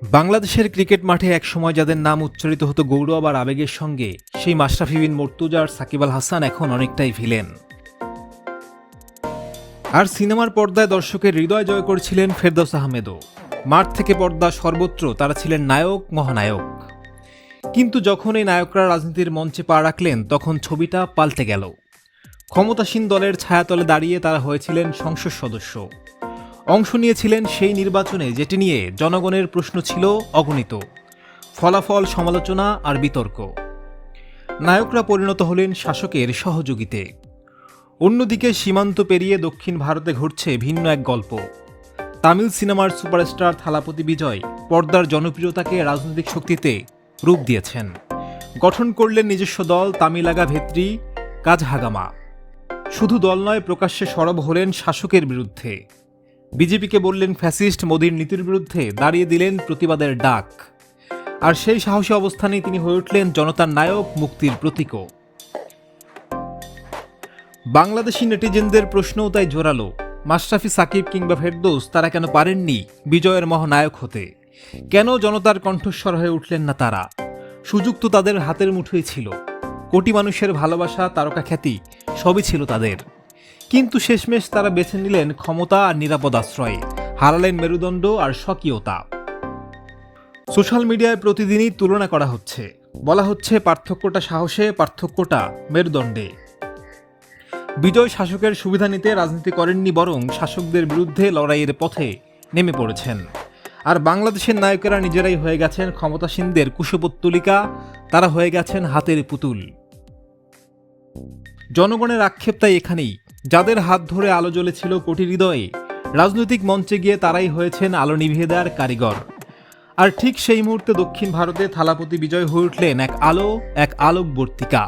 বাংলাদেশের ক্রিকেট মাঠে একসময় যাদের নাম উচ্চারিত হতো গৌরব আর আবেগের সঙ্গে, সেই মাশরাফি বিন মুর্তজা আর সাকিব আল হাসান এখন অনেকটাই ভিলেন। আর সিনেমার পর্দায় দর্শকের হৃদয় জয় করেছিলেন ফেরদৌস আহমেদও। মাঠ থেকে পর্দা সর্বত্র তারা ছিলেন নায়ক, মহানায়ক। কিন্তু যখন এই নায়করা রাজনীতির মঞ্চে পা রাখলেন, তখন ছবিটা পাল্টে গেল। ক্ষমতাসীন দলের ছায়াতলে দাঁড়িয়ে তারা হয়েছিলেন সংসদ সদস্য, অংশ নিয়েছিলেন সেই নির্বাচনে যেটি নিয়ে জনগণের প্রশ্ন ছিল অগণিত, ফলাফল, সমালোচনা আর বিতর্ক। নায়করা পরিণত হলেন শাসকের সহযোগীতে। অন্যদিকে সীমান্ত পেরিয়ে দক্ষিণ ভারতে ঘটছে ভিন্ন এক গল্প। তামিল সিনেমার সুপারস্টার থালাপতি বিজয় পর্দার জনপ্রিয়তাকে রাজনৈতিক শক্তিতে রূপ দিয়েছেন। গঠন করলেন নিজস্ব দল তামিলাগা ভেত্রি কাজহাগামা। শুধু দল নয়, প্রকাশ্যে সরব হলেন শাসকের বিরুদ্ধে। বিজেপিকে বললেন ফ্যাসিস্ট, মোদির নীতির বিরুদ্ধে দাঁড়িয়ে দিলেন প্রতিবাদের ডাক। আর সেই সাহসী অবস্থানেই তিনি হয়ে উঠলেন জনতার নায়ক, মুক্তির প্রতীকও। বাংলাদেশি নেটিজেনদের প্রশ্নও তাই জোরালো। মাশরাফি, সাকিব কিংবা ফেরদৌস তারা কেন পারেননি বিজয়ের মহানায়ক হতে? কেন জনতার কণ্ঠস্বর হয়ে উঠলেন না তারা? সুযোগ তো তাদের হাতের মুঠোয় ছিল। কোটি মানুষের ভালোবাসা, তারকা খ্যাতি সবই ছিল তাদের। কিন্তু শেষমেশ তারা বেছে নিলেন ক্ষমতা আর নিরাপদ আশ্রয়ে, হারালেন মেরুদণ্ড আর স্বকীয়তা। সোশ্যাল মিডিয়ায় প্রতিদিনই তুলনা করা হচ্ছে, বলা হচ্ছে পার্থক্যটা সাহসে, পার্থক্যটা মেরুদণ্ডে। বিজয় শাসকের সুবিধা নিতে রাজনীতি করেননি, বরং শাসকদের বিরুদ্ধে লড়াইয়ের পথে নেমে পড়েছেন। আর বাংলাদেশের নায়কেরা নিজেরাই হয়ে গেছেন ক্ষমতাসীনদের কুশপুত্তলিকা, তারা হয়ে গেছেন হাতের পুতুল। জনগণের আক্ষেপ তাই এখানেই, যাদের হাত ধরে আলো জ্বলেছিল কোটি হৃদয়ে, রাজনৈতিক মঞ্চে গিয়ে তারাই হয়েছেন আলো নিভিয়ে দেওয়ার কারিগর। আর ঠিক সেই মুহূর্তে দক্ষিণ ভারতে থালাপতি বিজয় হয়ে উঠলেন এক আলো, এক আলোকবর্তিকা।